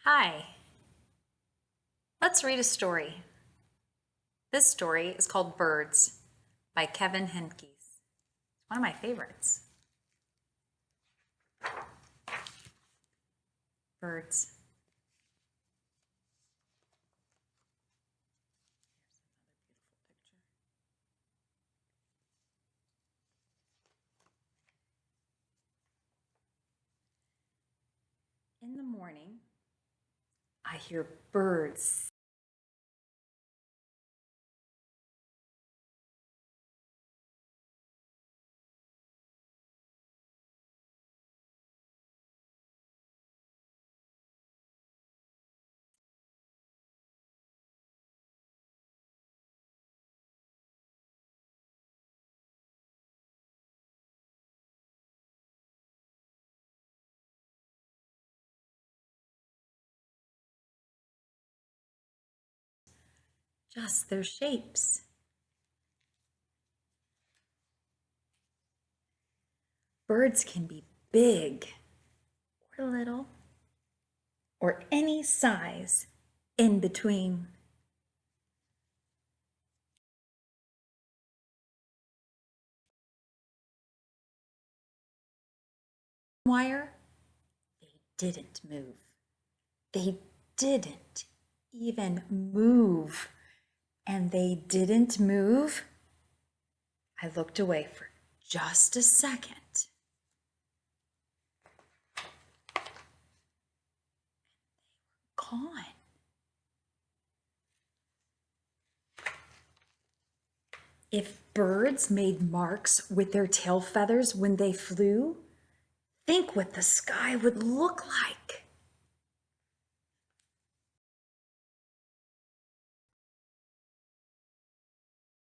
Hi, let's read a story. This story is called Birds by Kevin Henkes. It's one of my favorites. Birds. In the morning, I hear birds. Just their shapes. Birds can be big or little or any size in between. Wire, they didn't move. They didn't even move. And they didn't move. I looked away for just a second. Gone. If birds made marks with their tail feathers when they flew, think what the sky would look like.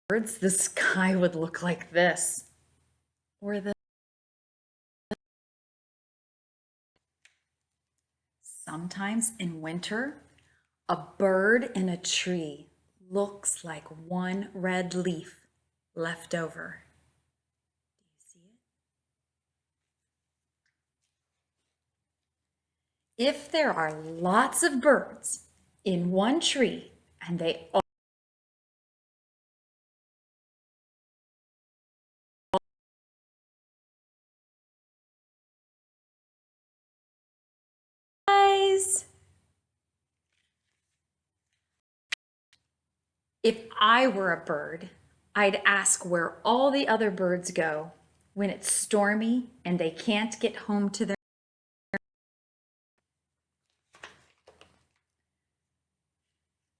Birds, the sky would look like this. Or the Sometimes in winter, a bird in a tree looks like one red leaf left over. Do you see it? If there are lots of birds in one tree and they all if I were a bird, I'd ask where all the other birds go when it's stormy and they can't get home to their.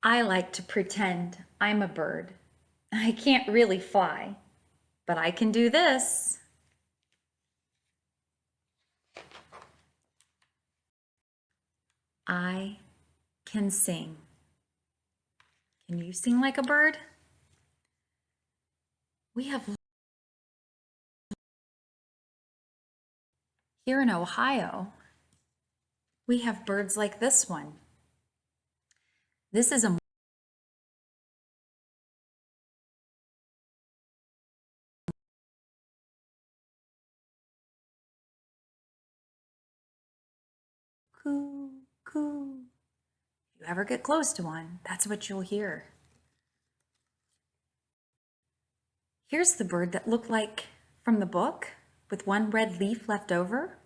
I like to pretend I'm a bird. I can't really fly, but I can do this. I can sing. Can you sing like a bird? We have here in Ohio, we have birds like this one. This is a coo, coo. If you ever get close to one, that's what you'll hear. Here's the bird that looked like from the book with one red leaf left over.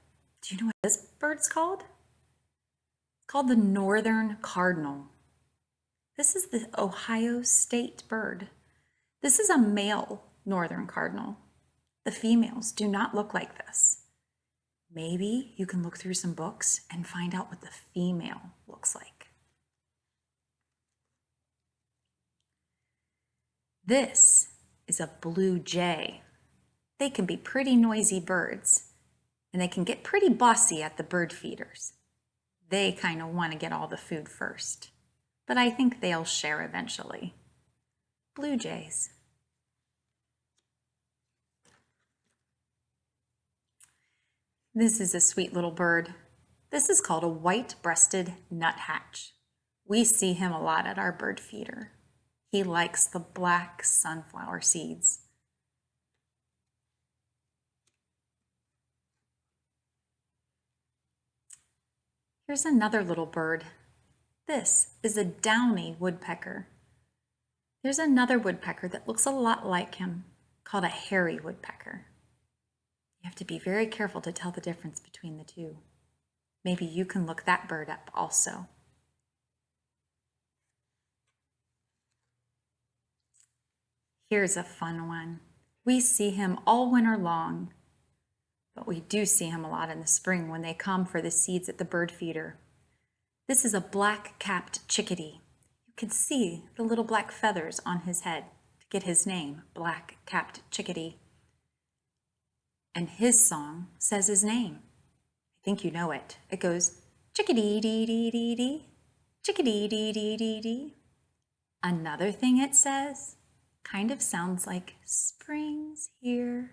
Do you know what this bird's called? It's called the northern cardinal. This is the Ohio state bird. This is a male northern cardinal. The females do not look like this. Maybe you can look through some books and find out what the female looks like. This is a blue jay. They can be pretty noisy birds, and they can get pretty bossy at the bird feeders. They kind of want to get all the food first, but I think they'll share eventually. Blue jays. This is a sweet little bird. This is called a white-breasted nuthatch. We see him a lot at our bird feeder. He likes the black sunflower seeds. Here's Here's another little bird. This is a downy woodpecker. There's another woodpecker that looks a lot like him, called a hairy woodpecker. You have to be very careful to tell the difference between the two. Maybe you can look that bird up also. Here's a fun one. We see him all winter long, but we do see him a lot in the spring when they come for the seeds at the bird feeder. This is a black-capped chickadee. You can see the little black feathers on his head to get his name, black-capped chickadee. And his song says his name. I think you know it. It goes, chickadee-dee-dee-dee-dee, chickadee-dee-dee-dee-dee. Another thing it says kind of sounds like spring's here.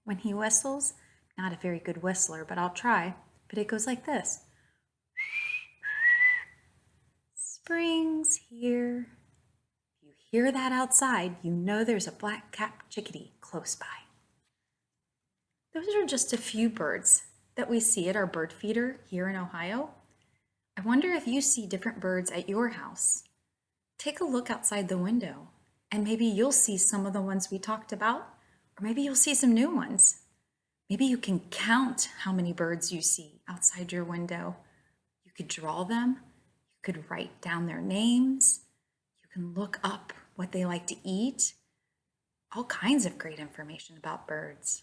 When he whistles, not a very good whistler, but I'll try. But it goes like this. Spring's here. If you hear that outside, you know there's a black-capped chickadee close by. Those are just a few birds that we see at our bird feeder here in Ohio. I wonder if you see different birds at your house. Take a look outside the window, and maybe you'll see some of the ones we talked about, or maybe you'll see some new ones. Maybe you can count how many birds you see outside your window. You could draw them. You could write down their names. You can look up what they like to eat. All kinds of great information about birds.